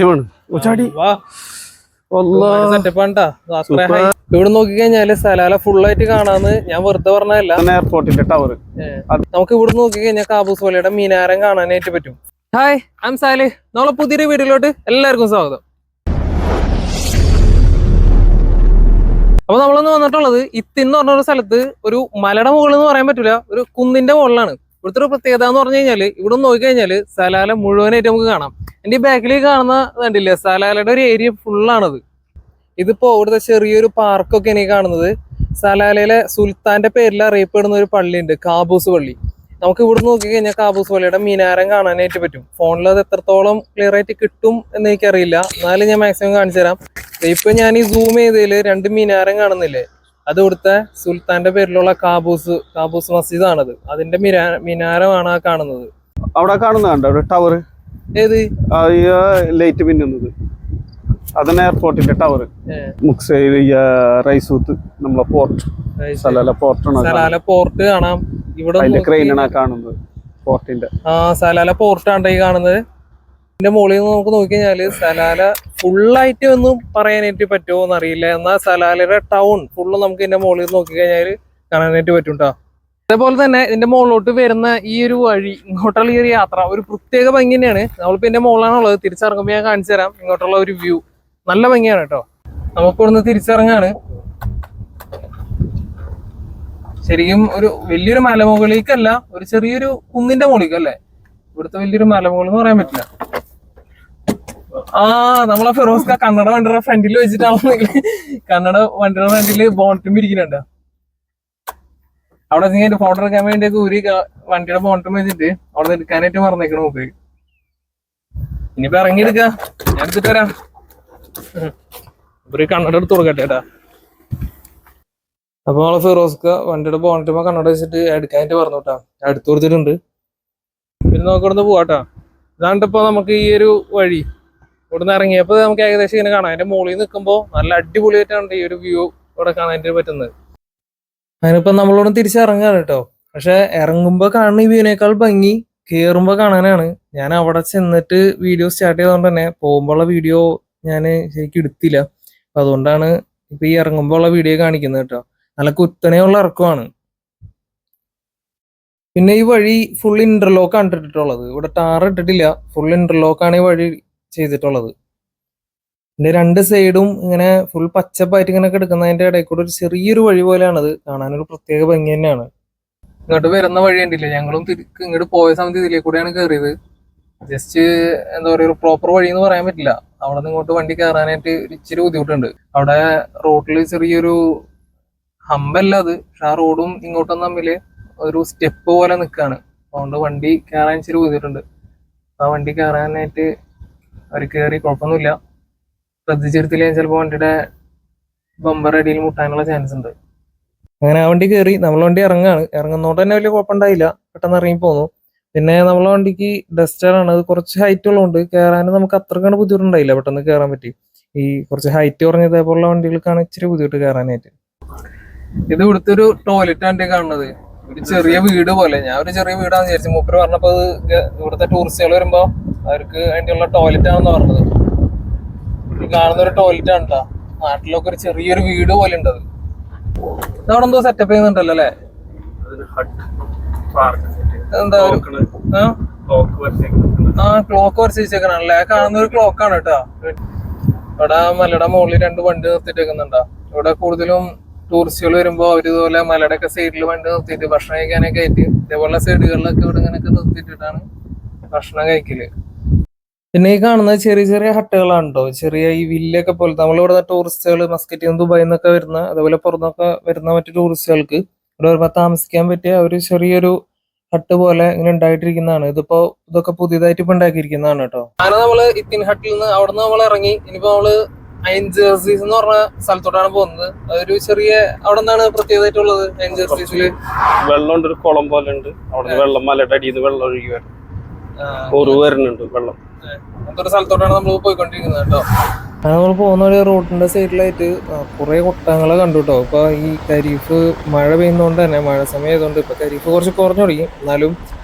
ഇവിടെ നോക്കിക്കഴിഞ്ഞാല് സലാല ഫുള്ളായിട്ട് കാണാന്ന് ഞാൻ വെറുതെ പറഞ്ഞതല്ല. എയർപോർട്ടിന്റെ ടവർ നമുക്ക് ഇവിടെ നോക്കിക്കഴിഞ്ഞാൽ കാബൂസ് വലയുടെ മീനാരം കാണാനായിട്ട് പറ്റും. Hi, I am Salih. നമ്മളെ പുതിയൊരു വീഡിയോയിലോട്ട് എല്ലാവർക്കും സ്വാഗതം. അപ്പൊ നമ്മളൊന്ന് വന്നിട്ടുള്ളത് ഇത്തിന്ന് പറഞ്ഞൊരു സ്ഥലത്ത് ഒരു മലയുടെ മുകളിൽ എന്ന് പറയാൻ പറ്റില്ല, ഒരു കുന്നിന്റെ മുകളിലാണ്. ഇവിടുത്തെ ഒരു പ്രത്യേകത എന്ന് പറഞ്ഞു കഴിഞ്ഞാല് ഇവിടെ നോക്കിക്കഴിഞ്ഞാല് സലാല മുഴുവനായിട്ട് നമുക്ക് കാണാം. എന്റെ ഈ ബാക്കിലേക്ക് കാണുന്ന കണ്ടില്ലേ, സലാലയുടെ ഒരു ഏരിയ ഫുള്ളാണത്. ഇതിപ്പോ ഇവിടുത്തെ ചെറിയൊരു പാർക്കൊക്കെ എനിക്ക് കാണുന്നത്. സലാലയിലെ സുൽത്താന്റെ പേരിൽ അറിയപ്പെടുന്ന ഒരു പള്ളിയുണ്ട്, കാബൂസ് പള്ളി. നമുക്ക് ഇവിടെ നോക്കിക്കഴിഞ്ഞാൽ കാബൂസ് പള്ളിയുടെ മീനാരം കാണാനായിട്ട് പറ്റും. ഫോണിൽ അത് എത്രത്തോളം ക്ലിയർ ആയിട്ട് കിട്ടും എന്ന് എനിക്കറിയില്ല, എന്നാലും ഞാൻ മാക്സിമം കാണിച്ചു തരാം. ഇപ്പൊ ഞാൻ ഈ സൂം ചെയ്തതില് രണ്ട് മീനാരം കാണുന്നില്ലേ, അത് ഇവിടുത്തെ സുൽത്താന്റെ പേരിലുള്ള കാബൂസ് മസ്ജിദ് ആണത്. അതിന്റെ മീനാരമാണ് ആ കാണുന്നത്. അവിടെ കാണുന്നുണ്ടോ ടവർ? ഏത് ലൈറ്റ് പിന്നുന്നത്? അതന്നെ എയർപോർട്ടിന്റെ ടവർ. റൈസൂത്ത് നമ്മളെ പോർട്ട്, സലാല പോർട്ട് കാണാം. ഇവിടെ ക്രെയിനാണ് കാണുന്നത് പോർട്ടിന്റെ. സലാല പോർട്ടാണ് ഈ കാണുന്നത്. ഇതിന്റെ മുകളിൽ നിന്ന് നമുക്ക് നോക്കിക്കഴിഞ്ഞാല് സലാല ഫുള്ളായിട്ട് ഒന്നും പറയാനായിട്ട് പറ്റുമോ എന്നറിയില്ല, എന്നാൽ സലാലയുടെ ടൗൺ ഫുള്ള് നമുക്ക് ഇതിന്റെ മുകളിൽ നിന്ന് നോക്കിക്കഴിഞ്ഞാൽ കാണാനായിട്ട് പറ്റും കേട്ടോ. അതേപോലെ തന്നെ ഇതിന്റെ മുകളിലോട്ട് വരുന്ന ഈ ഒരു വഴി, ഇങ്ങോട്ടുള്ള ഈ ഒരു യാത്ര ഒരു പ്രത്യേക ഭംഗി തന്നെയാണ്. നമ്മളിപ്പോ ഇതിന്റെ മുകളിലാണുള്ളത്. തിരിച്ചിറങ്ങുമ്പോൾ ഞാൻ കാണിച്ചു തരാം ഇങ്ങോട്ടുള്ള ഒരു വ്യൂ. നല്ല ഭംഗിയാണ് കേട്ടോ. നമുക്ക് ഇവിടുന്ന് തിരിച്ചിറങ്ങാണ്. ശരിക്കും ഒരു വലിയൊരു മലമുകളിലേക്കല്ല, ഒരു ചെറിയൊരു കുന്നിന്റെ മുകളിലേക്കല്ലേ. ഇവിടുത്തെ വലിയൊരു മലമുകൾ എന്ന് പറയാൻ പറ്റില്ല. നമ്മളെ ഫിറോസ്ക കന്നഡ വണ്ടിയുടെ ഫ്രണ്ടിൽ വെച്ചിട്ടാണെന്നെങ്കിൽ കന്നഡ വണ്ടിയുടെ ഫ്രണ്ടില് ബോണ്ടും ഇരിക്കുന്നുണ്ട്. അവിടെ നീ ഫോട്ടോ എടുക്കാൻ വേണ്ടിയൊക്കെ ഒരു വണ്ടിയുടെ ബോണ്ടും വെച്ചിട്ട് അവിടെ എടുക്കാനായിട്ട് മറന്നേക്കണം നോക്ക്. ഇനിയിപ്പോ ഇറങ്ങിയെടുക്ക, ഞാൻ എടുത്തിട്ട് വരാം. ഒരു കണ്ണട എടുത്ത് കൊടുക്കട്ടെ ഏട്ടാ. അപ്പൊ നമ്മളെ ഫിറോസ്ക വണ്ടിയുടെ ബോണ്ടുമ്പോ കണ്ണട വെച്ചിട്ട് എടുക്കാനായിട്ട് പറഞ്ഞു കേട്ടാ. ഞാൻ എടുത്തു കൊടുത്തിട്ടുണ്ട്. പിന്നെ നോക്കിവിടുന്ന് പോവാട്ടാ. ഇതാണ്ടിപ്പോ നമുക്ക് ഈ ഒരു വഴി. ഇവിടുന്ന് ഇറങ്ങിയപ്പോ നമുക്ക് ഏകദേശം ഇങ്ങനെ കാണാം. അതിന്റെ മുകളിൽ നിൽക്കുമ്പോ നല്ല അടിപൊളിയായിട്ടാണ് ഈ ഒരു വ്യൂ ഇവിടെ കാണാനായിട്ട് പറ്റുന്നത്. അതിനിപ്പോ നമ്മളോട് തിരിച്ചിറങ്ങാണ് കേട്ടോ. പക്ഷെ ഇറങ്ങുമ്പോ കാണുന്ന ഈ വ്യൂവിനേക്കാൾ ഭംഗി കേറുമ്പോ കാണാനാണ്. ഞാൻ അവിടെ ചെന്നിട്ട് വീഡിയോ സ്റ്റാർട്ട് ചെയ്തതുകൊണ്ട് തന്നെ പോകുമ്പോഴുള്ള വീഡിയോ ഞാൻ ശരിക്കും എടുത്തില്ല. അപ്പൊ അതുകൊണ്ടാണ് ഇപ്പൊ ഈ ഇറങ്ങുമ്പോ ഉള്ള വീഡിയോ കാണിക്കുന്നത് കേട്ടോ. നല്ല കുത്തനെയുള്ള ഇറക്കമാണ്. പിന്നെ ഈ വഴി ഫുൾ ഇന്റർലോക്കാണ് ഇട്ടിട്ടുള്ളത്. ഇവിടെ ടാർ ഇട്ടിട്ടില്ല, ഫുൾ ഇന്റർലോക്കാണ് ഈ വഴി ചെയ്തിട്ടുള്ളത്. ഇതിന്റെ രണ്ട് സൈഡും ഇങ്ങനെ ഫുൾ പച്ചപ്പായിട്ട് ഇങ്ങനെ കിടക്കുന്നതിന്റെ ഇടയിൽ കൂടെ ഒരു ചെറിയൊരു വഴി പോലെയാണത്. കാണാനൊരു പ്രത്യേക ഭംഗി തന്നെയാണ്. ഇങ്ങോട്ട് വരുന്ന വഴി ഉണ്ടില്ല, ഞങ്ങളും ഇങ്ങോട്ട് പോയ സമയത്ത് ഇതിലേ കൂടെയാണ് കയറിയത്. ജസ്റ്റ് എന്താ പറയുക, ഒരു പ്രോപ്പർ വഴി എന്ന് പറയാൻ പറ്റില്ല. അവിടെ നിന്ന് ഇങ്ങോട്ട് വണ്ടി കയറാനായിട്ട് ഇച്ചിരി ബുദ്ധിമുട്ടുണ്ട്. അവിടെ റോഡിൽ ചെറിയൊരു ഹമ്പല്ല അത്, പക്ഷെ ആ റോഡും ഇങ്ങോട്ടും തമ്മിൽ ഒരു സ്റ്റെപ്പ് പോലെ നിൽക്കുകയാണ്. അതുകൊണ്ട് വണ്ടി കയറാൻ ഇച്ചിരി ബുദ്ധിമുട്ടുണ്ട്. ആ വണ്ടി കയറാനായിട്ട് അവർ കയറി കുഴപ്പമൊന്നുമില്ല. ശ്രദ്ധിച്ചെടുത്തില്ലെങ്കിൽ ചിലപ്പോൾ വണ്ടിയുടെ ബമ്പർ അടിയിൽ മുട്ടാനുള്ള ചാൻസ് ഉണ്ട്. അങ്ങനെ ആ വണ്ടി കയറി നമ്മൾ വണ്ടി ഇറങ്ങുന്നോണ്ട് തന്നെ വലിയ കുഴപ്പമുണ്ടായില്ല, പെട്ടെന്ന് ഇറങ്ങി പോന്നു. പിന്നെ നമ്മളെ വണ്ടിക്ക് ഡസ്റ്ററാണ്, അത് കുറച്ച് ഹൈറ്റ് ഉള്ളതുകൊണ്ട് കയറാൻ നമുക്ക് അത്രക്കാണ് ബുദ്ധിമുട്ടുണ്ടായില്ല, പെട്ടെന്ന് കയറാൻ പറ്റി. ഈ കുറച്ച് ഹൈറ്റ് കുറഞ്ഞ ഇതേപോലുള്ള വണ്ടികൾക്കാണ് ഇച്ചിരി ബുദ്ധിമുട്ട് കയറാനായിട്ട്. ഇത് ഇവിടുത്തെ ഒരു ടോയ്ലറ്റ് ആണ് കാണുന്നത്. ഒരു ചെറിയ വീട് പോലെ, ഞാൻ ഒരു ചെറിയ വീടാന്ന് വിചാരിച്ചു. മൂപ്പര് പറഞ്ഞപ്പോ ഇവിടുത്തെ ടൂറിസ്റ്റുകൾ വരുമ്പോ അവർക്ക് വേണ്ടിയുള്ള ടോയ്ലറ്റ് ആണെന്ന് പറഞ്ഞത്. കാണുന്ന ഒരു ടോയ്ലറ്റ് ആണ് കേട്ടോ. നാട്ടിലൊക്കെ ഒരു ചെറിയൊരു വീട് പോലെ ഉണ്ട്. അത് അവിടെ എന്തോ സെറ്റപ്പ് ചെയ്യുന്നുണ്ടല്ലോ അല്ലേ? എന്താ ക്ലോക്ക് വരച്ച് വെച്ചേക്കണല്ലേ? കാണുന്ന ഒരു ക്ലോക്കാണ് കേട്ടോ. ഇവിടെ മലയുടെ മുകളിൽ രണ്ട് വണ്ടി നിർത്തിയിട്ടേക്കുന്നുണ്ടോ. ഇവിടെ കൂടുതലും ടൂറിസ്റ്റുകൾ വരുമ്പോ അവരിതുപോലെ മലയുടെ ഒക്കെ സൈഡിൽ വണ്ടി നിർത്തിയിട്ട് ഭക്ഷണം കഴിക്കാനൊക്കെ ആയിട്ട് ഇതേപോലെ സൈഡുകളിലൊക്കെ ഇവിടെ ഇങ്ങനെയൊക്കെ നിർത്തിയിട്ടാണ് ഭക്ഷണം കഴിക്കല്. പിന്നെ ഈ കാണുന്ന ചെറിയ ചെറിയ ഹട്ടുകളാണ് കേട്ടോ. ചെറിയ ഈ വില്ലൊക്കെ പോലെ നമ്മളിവിടെ ടൂറിസ്റ്റുകൾ മസ്കറ്റിൽ നിന്ന് ദുബായിൽ നിന്നൊക്കെ വരുന്ന, അതേപോലെ പുറത്തൊക്കെ വരുന്ന മറ്റു ടൂറിസ്റ്റുകൾക്ക് ഇവിടെ വരുമ്പോൾ താമസിക്കാൻ പറ്റിയ ഒരു ചെറിയൊരു ഹട്ട് പോലെ ഇങ്ങനെ ഉണ്ടായിട്ടിരിക്കുന്നതാണ്. ഇതൊക്കെ പുതിയതായിട്ട് ഇപ്പൊ ഉണ്ടാക്കിയിരിക്കുന്നതാണ് കേട്ടോ. അങ്ങനെ നമ്മള് ഇത്തിൻ ഹട്ടിൽ നിന്ന് അവിടെ നിന്ന് നമ്മൾ ഇറങ്ങി. ഇനിയിപ്പോ നമ്മള് ഐൻ ജേഴ്സീസ് എന്ന് പറഞ്ഞ സ്ഥലത്തോട്ടാണ് പോകുന്നത്. അതൊരു ചെറിയ, അവിടെ നിന്നാണ് പ്രത്യേകതയായിട്ടുള്ളത്. ഐൻ ജേഴ്സീസില് വെള്ളം ഒരു കുളം പോലെ ഉണ്ട്. അവിടെ വെള്ളം മലയുടെ അടിയിൽ നിന്ന് വെള്ളം ഒഴുകി വരുന്നുണ്ട് വെള്ളം. അങ്ങനത്തെ സ്ഥലത്തോട്ടാണ് നമ്മൾ പോയിക്കൊണ്ടിരിക്കുന്നത് കേട്ടോ. നമ്മൾ പോകുന്ന ഒരു റോഡിന്റെ സൈഡിലായിട്ട് കുറെ ഒട്ടകങ്ങളെ കണ്ടു കേട്ടോ. ഇപ്പൊ ഈ ഖരീഫ് മഴ പെയ്യുന്നതുകൊണ്ട് തന്നെ, മഴ സമയം ആയതുകൊണ്ട് ഇപ്പൊ ഖരീഫ് കുറച്ച് കുറഞ്ഞു തുടങ്ങി. എന്നാലും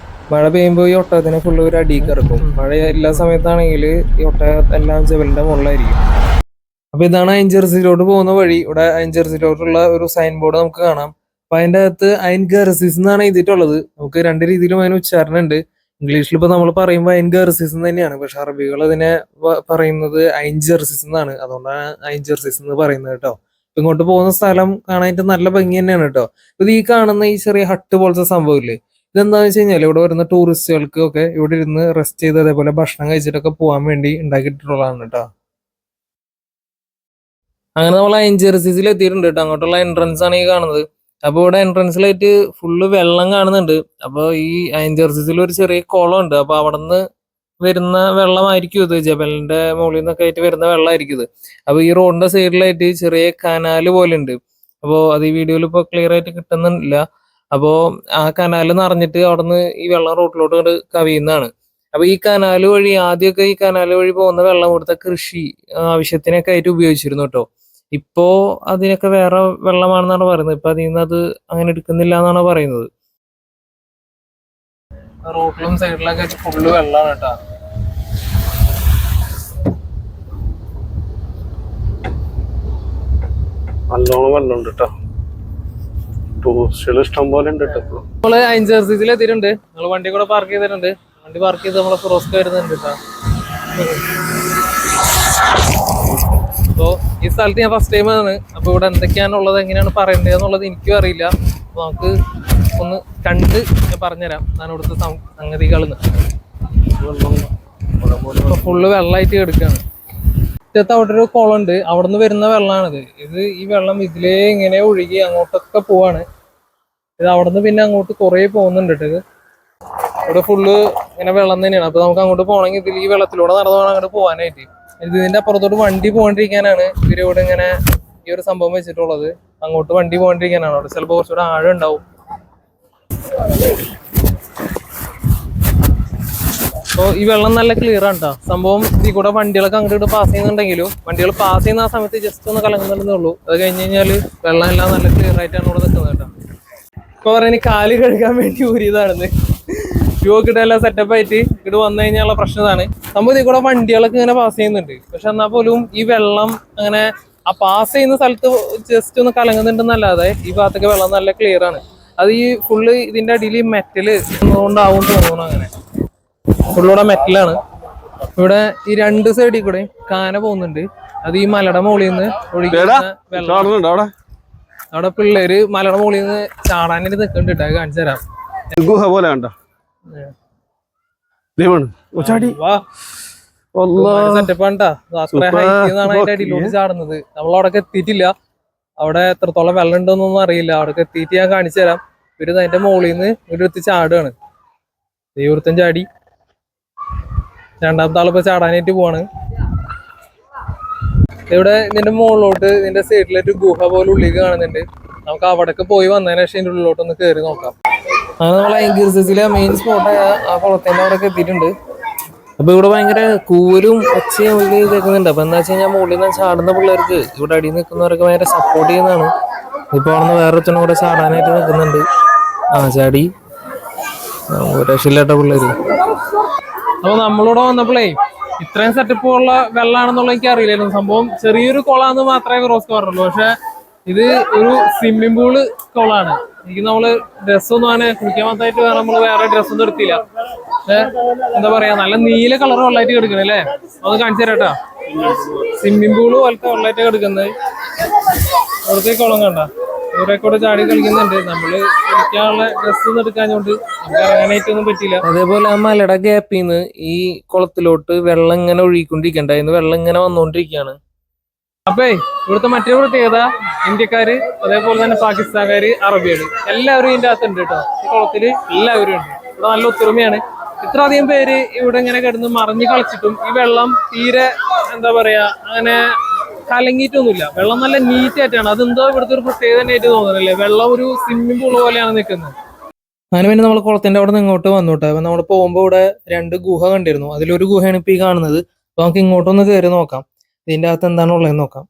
മഴ പെയ്യുമ്പോൾ ഈ ഒട്ടകത്തിനെ ഫുള്ള് ഒരു അടിയിൽ ഇറക്കും. മഴ എല്ലാ സമയത്താണെങ്കിൽ ഈ ഒട്ടക എല്ലാം ജബലിന്റെ മുകളിലായിരിക്കും. അപ്പൊ ഇതാണ് അയൻ ജെർസിയിലോട്ട് പോകുന്ന വഴി. ഇവിടെ അയൻ ജെർസിയിലോട്ടുള്ള ഒരു സൈൻ ബോർഡ് നമുക്ക് കാണാം. അപ്പൊ അതിന്റെ അകത്ത് അയൻ ഗർസിസ് എന്നാണ് എഴുതിയിട്ടുള്ളത്. നമുക്ക് രണ്ട് രീതിയിലും അതിന് ഉച്ചാരണം ഉണ്ട്. ഇംഗ്ലീഷിൽ ഇപ്പൊ നമ്മൾ പറയുമ്പോൾ അയൻ ഗർസിസ് എന്ന് തന്നെയാണ്, പക്ഷെ അറബികൾ അതിനെ പറയുന്നത് അയൻ ജെർസിസ് എന്നാണ്. അതുകൊണ്ടാണ് അയൻ ജെർസിസ് എന്ന് പറയുന്നത് കേട്ടോ. ഇപ്പൊ ഇങ്ങോട്ട് പോകുന്ന സ്ഥലം കാണാനായിട്ട് നല്ല ഭംഗി തന്നെയാണ് കേട്ടോ. ഇത് ഈ കാണുന്ന ഈ ചെറിയ ഹട്ട് പോലത്തെ സംഭവം ഇല്ലേ, ഇതെന്താന്ന് വെച്ച് കഴിഞ്ഞാൽ ഇവിടെ വരുന്ന ടൂറിസ്റ്റുകൾക്ക് ഒക്കെ ഇവിടെ ഇരുന്ന് റെസ്റ്റ് ചെയ്ത് അതേപോലെ ഭക്ഷണം കഴിച്ചിട്ടൊക്കെ പോകാൻ വേണ്ടി ഉണ്ടാക്കിയിട്ടുള്ളതാണ് കേട്ടോ. അങ്ങനെ നമ്മൾ അയൻ ജെർസിസിൽ എത്തിയിട്ടുണ്ട് കേട്ടോ. അങ്ങോട്ടുള്ള എൻട്രൻസ് ആണ് ഈ കാണുന്നത്. അപ്പൊ ഇവിടെ എൻട്രൻസിലായിട്ട് ഫുള്ള് വെള്ളം കാണുന്നുണ്ട്. അപ്പൊ ഈ അയൻ ജെർസിസിൽ ഒരു ചെറിയ കുളം ഉണ്ട്. അപ്പൊ അവിടെ നിന്ന് വരുന്ന വെള്ളമായിരിക്കും ഇത്, ജബലിന്റെ മുകളിൽ നിന്നൊക്കെ ആയിട്ട് വരുന്ന വെള്ളമായിരിക്കും ഇത്. അപ്പൊ ഈ റോഡിന്റെ സൈഡിലായിട്ട് ചെറിയ കനാല് പോലെ ഉണ്ട്. അപ്പോ അത് ഈ വീഡിയോയിൽ ഇപ്പൊ ക്ലിയർ ആയിട്ട് കിട്ടുന്നില്ല. അപ്പോ ആ കനാല് നിറഞ്ഞിട്ട് അവിടുന്ന് ഈ വെള്ളം റോഡിലോട്ട് കൊണ്ട് കവിയുന്നതാണ്. അപ്പൊ ഈ കനാല് വഴി ആദ്യമൊക്കെ ഈ കനാല് വഴി പോകുന്ന വെള്ളം ഇവിടുത്തെ കൃഷി ആവശ്യത്തിനൊക്കെ ആയിട്ട് ഉപയോഗിച്ചിരുന്നു കേട്ടോ. ഇപ്പോ അതിനൊക്കെ വേറെ വെള്ളമാണെന്നാണ് പറയുന്നത്. ഇപ്പൊ അതിൽ നിന്ന് അത് അങ്ങനെ എടുക്കുന്നില്ല എന്നാണ് പറയുന്നത്. റോഡിലും സൈഡിലൊക്കെ ആയിട്ട് ഫുള്ള് വെള്ളമാണ് കേട്ടോ. നല്ലോണം വെള്ളമുണ്ട് കേട്ടോ. ടൂറിസ്റ്റുകൾ ഇഷ്ടം പോലെ ഉണ്ട് കേട്ടോ. നമ്മള് അയൻ ജെർസിസിൽ എത്തിയിട്ടുണ്ട്. നമ്മള് വണ്ടി കൂടെ പാർക്ക് ചെയ്തിട്ടുണ്ട്. വണ്ടി പാർക്ക് ചെയ്ത് നമ്മളെ ഫിറോസ്ക വരുന്നുണ്ട് കേട്ടോ. അപ്പോ ഈ സ്ഥലത്ത് ഞാൻ ഫസ്റ്റ് ടൈം ആണ്. അപ്പൊ ഇവിടെ എന്തൊക്കെയാണുള്ളത്, എങ്ങനെയാണ് പറയേണ്ടത് എന്നുള്ളത് എനിക്കും അറിയില്ല. അപ്പൊ നമുക്ക് ഒന്ന് കണ്ട് ഞാൻ പറഞ്ഞുതരാം ഞാൻ ഇവിടുത്തെ സംഗതികളെന്ന്. ഫുള്ള് വെള്ളമായിട്ട് കിടക്കുകയാണ്. ഇറ്റത്ത് അവിടെ ഒരു കുളം ഉണ്ട്, അവിടെ നിന്ന് വരുന്ന വെള്ളമാണിത്. ഈ വെള്ളം ഇതിലേ ഇങ്ങനെ ഒഴുകി അങ്ങോട്ടൊക്കെ പോവാണ്. ഇത് അവിടെ നിന്ന് പിന്നെ അങ്ങോട്ട് കുറേ പോകുന്നുണ്ട് കേട്ടോ. ഇവിടെ ഫുള്ള് ഇങ്ങനെ വെള്ളം തന്നെയാണ്. അപ്പൊ നമുക്ക് അങ്ങോട്ട് പോകണമെങ്കിൽ ഇതിൽ ഈ വെള്ളത്തിലൂടെ നടന്നു വേണം അങ്ങോട്ട് പോകാനായിട്ട്. ഇതിന്റെ അപ്പുറത്തോട്ട് വണ്ടി പോകാണ്ടിരിക്കാനാണ് ഇവരിവിടെ ഇങ്ങനെ ഈ ഒരു സംഭവം വെച്ചിട്ടുള്ളത്. അങ്ങോട്ട് വണ്ടി പോകാണ്ടിരിക്കാനാണ്. അവിടെ ചിലപ്പോൾ കുറച്ചുകൂടെ ആഴം ഉണ്ടാവും. അപ്പോൾ ഈ വെള്ളം നല്ല ക്ലിയർ ആണ് കേട്ടോ. സംഭവം ഇതിൽ കൂടെ വണ്ടികളൊക്കെ അങ്ങോട്ട് പാസ് ചെയ്യുന്നുണ്ടെങ്കിലും വണ്ടികൾ പാസ് ചെയ്യുന്ന ആ സമയത്ത് ജസ്റ്റ് ഒന്ന് കലങ്ങുന്നുണ്ടെന്നേ ഉള്ളൂ. അത് കഴിഞ്ഞ് കഴിഞ്ഞാല് വെള്ളം എല്ലാം നല്ല ക്ലിയർ ആയിട്ടാണ് ഇവിടെ നിൽക്കുന്നത് കേട്ടോ. ഇപ്പൊ പറയുന്നത് കാല് കഴുകാൻ വേണ്ടി ഊരിയതാണെന്ന്. ഷൂ ഒക്കെ എല്ലാം സെറ്റപ്പ് ആയിട്ട് ഇവിടെ വന്നു കഴിഞ്ഞാലുള്ള പ്രശ്നം ഇതാണ്. നമ്മൾ ഇതിൽ കൂടെ വണ്ടികളൊക്കെ ഇങ്ങനെ പാസ് ചെയ്യുന്നുണ്ട്. പക്ഷെ എന്നാൽ പോലും ഈ വെള്ളം അങ്ങനെ ആ പാസ് ചെയ്യുന്ന സ്ഥലത്ത് ജസ്റ്റ് ഒന്ന് കലങ്ങുന്നുണ്ടെന്നല്ലാതെ ഈ ഭാഗത്തൊക്കെ വെള്ളം നല്ല ക്ലിയർ ആണ്. അത് ഈ ഫുള്ള് ഇതിന്റെ അടിയിൽ മെറ്റല് കൊണ്ടാവും തോന്നുന്നു. അങ്ങനെ ഫുള്ളൂടെ മെറ്റലാണ്. ഇവിടെ ഈ രണ്ട് സൈഡിൽ കൂടെ കാന പോകുന്നുണ്ട്. അത് ഈ മലയുടെ മുകളിൽ നിന്ന് ഒഴുകുന്ന വെള്ളം. അവിടെ പിള്ളേര് മലയുടെ മുകളിൽ നിന്ന് ചാടാനായിട്ട് നിൽക്കുന്നുണ്ട്. കാണിച്ചു തരാം. ഗുഹ പോലെ കണ്ടോ സെറ്റപ്പാണ്ടാ. അത്ര ഹൈറ്റിന്നാണ് അതിന്റെ അടിയിലോട്ട് ചാടുന്നത്. നമ്മളവിടെ എത്തിയിട്ടില്ല. അവിടെ എത്രത്തോളം വെള്ളം ഉണ്ടോന്നൊന്നും അറിയില്ല. അവിടെ എത്തിയിട്ട് ഞാൻ കാണിച്ചു തരാം. ഇവര് അതിന്റെ മുകളിൽ നിന്ന് ഇവിടെ എത്തി ചാടുകയാണ്. ദൈവൃത്തം ചാടി. രണ്ടാമത്തെ ആളിപ്പോ ചാടാനായിട്ട് പോവാണ്. ഇവിടെ ഇതിന്റെ മുകളിലോട്ട് ഇതിന്റെ സൈഡിലായിട്ട് ഗുഹ പോലെ ഉള്ളിലേക്ക് കാണുന്നുണ്ട്. നമുക്ക് അവിടേക്ക് പോയി വന്നതിന് ശേഷം ഇതിന്റെ ഉള്ളിലോട്ടൊന്ന് കയറി നോക്കാം. അങ്ങനെ നമ്മൾ അയൻ ജെർസിസിലെ മെയിൻ സ്പോട്ടായ ആ കുളത്തിന്റെ അവിടെയൊക്കെ എത്തിയിട്ടുണ്ട്. അപ്പൊ ഇവിടെ ഭയങ്കര കൂവലും ഒച്ചയും ഉള്ളിൽ കേൾക്കുന്നുണ്ട്. അപ്പൊ എന്താ വെച്ച് കഴിഞ്ഞാൽ മുകളിൽ നിന്ന് ചാടുന്ന പിള്ളേർക്ക് ഇവിടെ അടിയിൽ നിൽക്കുന്നവരൊക്കെ ഭയങ്കര സപ്പോർട്ട് ചെയ്യുന്നതാണ്. ഇപ്പൊ അവിടെ നിന്ന് വേറെ ഒറ്റനും കൂടെ ചാടാനായിട്ട് നിൽക്കുന്നുണ്ട്. ചാടി രക്ഷയില്ലാട്ട പിള്ളേര്. അപ്പൊ നമ്മളിവിടെ വന്നപ്പോഴേ ഇത്രയും സെറ്റപ്പ് ഉള്ള വെള്ളമാണെന്നുള്ള എനിക്ക് അറിയില്ലായിരുന്നു. സംഭവം ചെറിയൊരു കുളാന്ന് മാത്രമേ ഫിറോസ്ക പറഞ്ഞുള്ളൂ. പക്ഷെ ഇത് ഒരു സ്വിമ്മിംഗ് പൂള് കുളമാണ്. എനിക്ക് നമ്മള് ഡ്രസ്സൊന്നും അങ്ങനെ കുളിക്കാൻ മാത്രമായിട്ട് നമ്മള് വേറെ ഡ്രസ്സൊന്നും എടുത്തില്ല. പക്ഷെ എന്താ പറയാ, നല്ല നീല കളർ വെള്ളമായിട്ട് കിടക്കണേ അല്ലേ. അത് കാണിച്ചു തരാട്ടാ. സ്വിമ്മിംഗ് പൂള് പോലത്തെ വെള്ളമായിട്ട് കിടക്കുന്നത്. അവിടുത്തെ കുളം കണ്ട ഇവരെ കൂടെ ചാടി കളിക്കുന്നുണ്ട്. നമ്മള് കുളിക്കാനുള്ള ഡ്രസ്സൊന്നും എടുക്കാഞ്ഞോണ്ട് നമുക്ക് ഇറങ്ങാനായിട്ടൊന്നും പറ്റില്ല. അതേപോലെ ആ മലയുടെ ഗ്യാപ്പിൽ നിന്ന് ഈ കുളത്തിലോട്ട് വെള്ളം ഇങ്ങനെ ഒഴുകിക്കൊണ്ടിരിക്കണ്ടായിരുന്നു. വെള്ളം ഇങ്ങനെ വന്നുകൊണ്ടിരിക്കുകയാണ്. അപ്പേ ഇവിടുത്തെ മറ്റൊരു പ്രത്യേകത, ഇന്ത്യക്കാര് അതേപോലെ തന്നെ പാകിസ്ഥാൻകാര്, അറബികള് എല്ലാവരും ഇതിന്റെ അകത്തുണ്ട് കേട്ടോ. ഈ കുളത്തില് എല്ലാവരും ഉണ്ട്. ഇവിടെ നല്ല ഒത്തൊരുമയാണ്. ഇത്ര അധികം പേര് ഇവിടെ ഇങ്ങനെ കിടന്ന് മറിഞ്ഞ് കളിച്ചിട്ടും ഈ വെള്ളം തീരെ എന്താ പറയാ അങ്ങനെ കലങ്ങിയിട്ടൊന്നുമില്ല. വെള്ളം നല്ല നീറ്റ് ആയിട്ടാണ്. അതെന്തോ ഇവിടുത്തെ ഒരു പ്രത്യേകത തന്നെയായിട്ട് തോന്നുന്നില്ലേ. വെള്ളം ഒരു സ്വിമ്മിംഗ് പൂൾ പോലെയാണ് നിൽക്കുന്നത്. അങ്ങനെ പിന്നെ നമ്മൾ കുളത്തിന്റെ അവിടെ നിന്ന് ഇങ്ങോട്ട് വന്നുട്ടോ. അപ്പൊ നമ്മൾ പോകുമ്പോൾ ഇവിടെ രണ്ട് ഗുഹ കണ്ടിരുന്നു. അതിലൊരു ഗുഹയാണ് ഇപ്പൊ ഈ കാണുന്നത്. അപ്പൊ നമുക്ക് ഇങ്ങോട്ടൊന്ന് കയറി നോക്കാം, ഇതിന്റെ അകത്ത് എന്താണുള്ളതെന്ന് നോക്കാം.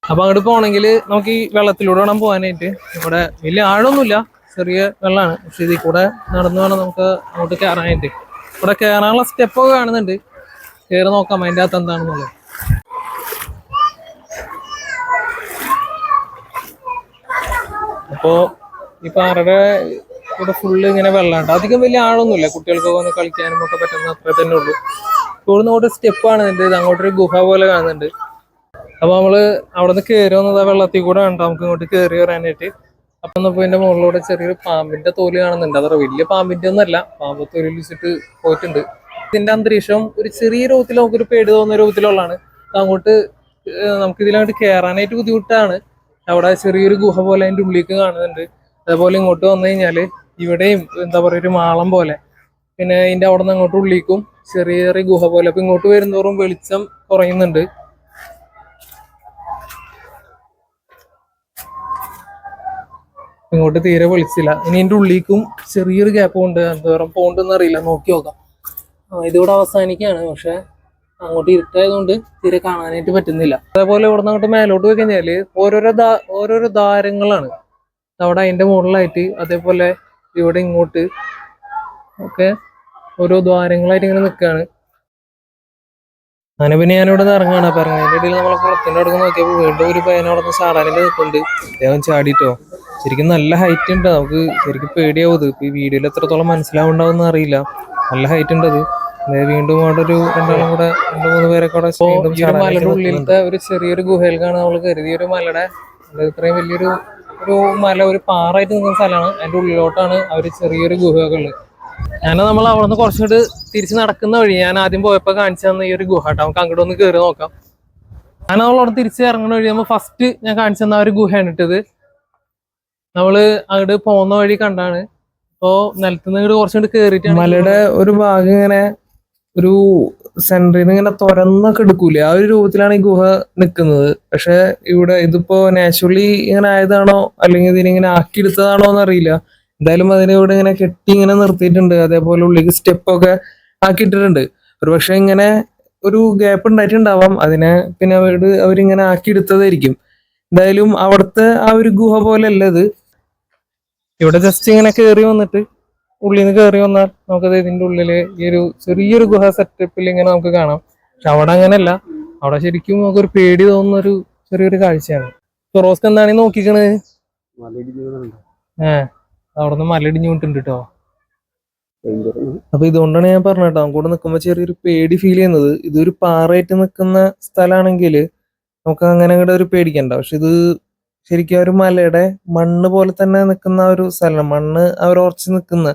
അപ്പൊ അങ്ങോട്ട് പോകണമെങ്കിൽ നമുക്ക് ഈ വെള്ളത്തിലൂടെ വേണം പോകാനായിട്ട്. ഇവിടെ വലിയ ആഴമൊന്നുമില്ല, ചെറിയ വെള്ളമാണ്. പക്ഷെ ഇതിൽ കൂടെ നടന്നു വേണം നമുക്ക് അങ്ങോട്ട് കയറാനായിട്ട്. ഇവിടെ കയറാനുള്ള സ്റ്റെപ്പൊക്കെ കാണുന്നുണ്ട്. കയറി നോക്കാം അതിൻ്റെ അകത്ത് എന്താണെന്നുള്ളത്. അപ്പോൾ ഈ പാറയുടെ ഇവിടെ ഫുള്ള് ഇങ്ങനെ വെള്ളമുണ്ട്. അധികം വലിയ ആഴമൊന്നുമില്ല, കുട്ടികൾക്കൊക്കെ ഒന്ന് കളിക്കാനും ഒക്കെ പറ്റുന്ന അത്ര തന്നെ ഉള്ളൂ. ഇവിടുന്ന് അങ്ങോട്ട് സ്റ്റെപ്പാണ് ഇതിൻ്റെ. ഇത് അങ്ങോട്ടൊരു ഗുഹ പോലെ കാണുന്നുണ്ട്. അപ്പോൾ നമ്മൾ അവിടെ നിന്ന് കയറി വന്നത് ആ വെള്ളത്തിൽ കൂടെ കണ്ടോ നമുക്ക് ഇങ്ങോട്ട് കയറി വരാനായിട്ട്. അപ്പം എന്നപ്പോൾ ഇതിൻ്റെ മുകളിലൂടെ ചെറിയൊരു പാമ്പിൻ്റെ തോല് കാണുന്നുണ്ട്. അതത്ര വലിയ പാമ്പിൻ്റെ ഒന്നല്ല, പാമ്പ് തൊലി വെച്ചിട്ട് പോയിട്ടുണ്ട്. ഇതിൻ്റെ അന്തരീക്ഷം ഒരു ചെറിയ രൂപത്തിൽ നമുക്കൊരു പേടി തോന്നുന്ന രൂപത്തിലുള്ളതാണ്. അങ്ങോട്ട് നമുക്ക് ഇതിലങ്ങോട്ട് കയറാനായിട്ട് ബുദ്ധിമുട്ടാണ്. അവിടെ ചെറിയൊരു ഗുഹ പോലെ അതിൻ്റെ ഉള്ളിലേക്ക് കാണുന്നുണ്ട്. അതേപോലെ ഇങ്ങോട്ട് വന്നു കഴിഞ്ഞാൽ ഇവിടെയും എന്താ പറയുക ഒരു മാളം പോലെ, പിന്നെ ഇതിൻ്റെ അവിടെ നിന്ന് അങ്ങോട്ട് ഉള്ളിലേക്കും ചെറിയ ചെറിയ ഗുഹ പോലെ. അപ്പം ഇങ്ങോട്ട് വരുന്നതോറും വെളിച്ചം കുറയുന്നുണ്ട്. ഇങ്ങോട്ട് തീരെ വെളിച്ചില്ല. ഇനി ഇതിൻ്റെ ഉള്ളിലേക്കും ചെറിയൊരു ഗ്യാപ്പ് കൊണ്ട് എന്തോരം പോകണ്ടെന്ന് അറിയില്ല, നോക്കി നോക്കാം. ഇതിവിടെ അവസാനിക്കുകയാണ്. പക്ഷെ അങ്ങോട്ട് ഇരുട്ടായതുകൊണ്ട് തീരെ കാണാനായിട്ട് പറ്റുന്നില്ല. അതേപോലെ ഇവിടെ നിന്ന് അങ്ങോട്ട് മേലോട്ട് പോയി കഴിഞ്ഞാല് ഓരോരോ ദ്വാരങ്ങളാണ് അവിടെ അതിന്റെ മുകളിലായിട്ട്. അതേപോലെ ഇവിടെ ഇങ്ങോട്ട് ഒക്കെ ഓരോ ദ്വാരങ്ങളായിട്ട് ഇങ്ങനെ നിൽക്കുകയാണ്. അങ്ങനെ പിന്നെ ഞാനിവിടെ നിന്ന് ഇറങ്ങാണ്. അപ്പൊ ഇറങ്ങുന്നതിന്റെ ഇടയിൽ നമ്മളെ കുളത്തിന്റെ അടുത്ത് നോക്കിയപ്പോൾ വീണ്ടും ഒരു പയ്യൻ അവിടെ നിന്ന് ചാടാനായിട്ട് നിൽക്കുന്നുണ്ട്. അദ്ദേഹം ചാടിയിട്ടോ. ശരിക്കും നല്ല ഹൈറ്റ് ഉണ്ട്. നമുക്ക് ശരിക്കും പേടിയാവും. ഇത് ഇപ്പൊ ഈ വീഡിയോയിൽ എത്രത്തോളം മനസ്സിലാവുണ്ടാവും അറിയില്ല. നല്ല ഹൈറ്റ് ഉണ്ട് അത്. വീണ്ടും അവിടെ ഒരു രണ്ടാളും കൂടെ 2-3 പേരൊക്കെ അവിടെ മലയുടെ ഉള്ളിലത്തെ ഒരു ചെറിയൊരു ഗുഹയിലേക്കാണ് നമ്മൾ കരുതിയ ഒരു മലയുടെ ഇത്രയും വലിയൊരു മല ഒരു പാറായിട്ട് നിൽക്കുന്ന സ്ഥലമാണ്. അതിന്റെ ഉള്ളിലോട്ടാണ് അവർ ചെറിയൊരു ഗുഹകളുള്ളത്. നമ്മൾ അവിടെ നിന്ന് കുറച്ചുകൂടി തിരിച്ച് നടക്കുന്ന വഴി ഞാൻ ആദ്യം പോയപ്പോൾ കാണിച്ചു തന്ന ഈ ഒരു ഗുഹ കേട്ടോ. നമുക്ക് അങ്ങോട്ട് ഒന്ന് കയറി നോക്കാം. നമ്മളവിടെ തിരിച്ച് ഇറങ്ങുന്ന വഴി നമ്മൾ ഫസ്റ്റ് ഞാൻ കാണിച്ചു തന്ന ഒരു ഗുഹയാണ് ഇട്ടത്. നമ്മള് അങ്ങോട്ട് പോകുന്ന വഴി കണ്ടാണ്. അപ്പോ നിലത്തുനിന്ന് ഇങ്ങോട്ട് കുറച്ചുകൂടി കയറിയിട്ട് മലയുടെ ഒരു ഭാഗം ഇങ്ങനെ ഒരു സെന്ററിൽ നിന്ന് ഇങ്ങനെ തുറന്നൊക്കെ എടുക്കൂലേ, ആ ഒരു രൂപത്തിലാണ് ഈ ഗുഹ നിൽക്കുന്നത്. പക്ഷെ ഇവിടെ ഇതിപ്പോ നാച്ചുറലി ഇങ്ങനെ ആയതാണോ അല്ലെങ്കിൽ ഇതിനിങ്ങനെ ആക്കിയെടുത്തതാണോ എന്നറിയില്ല. എന്തായാലും അതിനെ ഇവിടെ ഇങ്ങനെ കെട്ടി ഇങ്ങനെ നിർത്തിയിട്ടുണ്ട്. അതേപോലെ ഉള്ളിലേക്ക് സ്റ്റെപ്പൊക്കെ ആക്കിയിട്ടിട്ടുണ്ട്. ഒരു പക്ഷെ ഇങ്ങനെ ഒരു ഗ്യാപ്പ് ഉണ്ടായിട്ടുണ്ടാവാം. അതിനെ പിന്നെ അവരിങ്ങനെ ആക്കിയെടുത്തതായിരിക്കും. എന്തായാലും അവിടുത്തെ ആ ഒരു ഗുഹ പോലെ അല്ല ഇത്. ഇവിടെ ജസ്റ്റ് ഇങ്ങനെ കയറി വന്നിട്ട് ഉള്ളിൽ നിന്ന് കയറി വന്നാൽ നമുക്കത് ഇതിന്റെ ഉള്ളില് ഈ ഒരു ചെറിയൊരു ഗുഹ സെറ്റപ്പിൽ ഇങ്ങനെ നമുക്ക് കാണാം. പക്ഷെ അവിടെ അങ്ങനെയല്ല. അവിടെ ശരിക്കും നമുക്കൊരു പേടി തോന്നുന്ന ഒരു ചെറിയൊരു കാഴ്ചയാണ്. ഫിറോസ്ക്ക് എന്താണ് നോക്കിക്കണത്? അവിടെ നിന്ന് മലയിടിഞ്ഞു കൊണ്ടിട്ടുണ്ട് കേട്ടോ. അപ്പൊ ഇതുകൊണ്ടാണ് ഞാൻ പറഞ്ഞത് നമുക്ക് കൂടെ നിൽക്കുമ്പോ ചെറിയൊരു പേടി ഫീൽ ചെയ്യുന്നത്. ഇതൊരു പാറയായിട്ട് നിൽക്കുന്ന സ്ഥലമാണെങ്കിൽ നമുക്ക് അങ്ങനെ അങ്ങോട്ട് ഒരു പേടിക്കണ്ട. പക്ഷെ ഇത് ശരിക്കും ഒരു മലയുടെ മണ്ണ് പോലെ തന്നെ നിൽക്കുന്ന ഒരു സ്ഥലം. മണ്ണ് ഉറച്ചു നിൽക്കുന്ന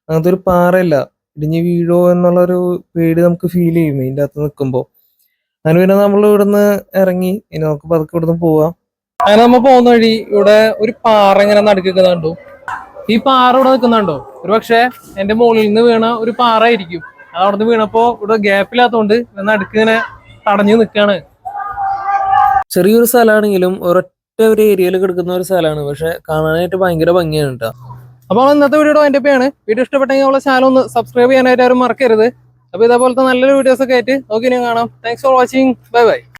അങ്ങനത്തെ ഒരു പാറയല്ല. ഇടിഞ്ഞ് വീഴോ എന്നുള്ളൊരു പേടി നമുക്ക് ഫീൽ ചെയ്യും ഇതിൻ്റെ അകത്ത് നിൽക്കുമ്പോൾ. അങ്ങനെ പിന്നെ നമ്മൾ ഇവിടുന്ന് ഇറങ്ങി. ഇനി നമുക്ക് പതുക്കെ ഇവിടുന്ന് പോവാം. അങ്ങനെ നമ്മൾ പോകുന്ന വഴി ഇവിടെ ഒരു പാറ ഇങ്ങനെ നടുക്കുന്നുണ്ടോ. ഈ പാറ ഇവിടെ നിൽക്കുന്നുണ്ടോ? ഒരു പക്ഷെ എന്റെ മുകളിൽ നിന്ന് വീണ ഒരു പാറ ആയിരിക്കും. അത് അവിടെ നിന്ന് വീണപ്പോ ഇവിടെ ഗ്യാപ്പില്ലാത്തതുകൊണ്ട് നടുക്ക് ഇങ്ങനെ തടഞ്ഞു നിൽക്കുകയാണ്. ചെറിയൊരു സ്ഥലമാണെങ്കിലും ഒരൊറ്റ ഒരു ഏരിയയിൽ കിടക്കുന്ന ഒരു സ്ഥലമാണ്. പക്ഷെ കാണാനായിട്ട് ഭയങ്കര ഭംഗിയാണ് കേട്ടോ. അപ്പോൾ ഇന്നത്തെ വീഡിയോ അതിൻ്റെ പേയാണ്. വീഡിയോ ഇഷ്ടപ്പെട്ടെങ്കിൽ നമ്മളെ ചാനൽ ഒന്ന് സബ്സ്ക്രൈബ് ചെയ്യാനായിട്ട് ആരും മറക്കരുത്. അപ്പോൾ ഇതേപോലത്തെ നല്ലൊരു വീഡിയോസ് ഒക്കെ ആയിട്ട് നോക്കി കാണാം. Thanks for watching. Bye bye.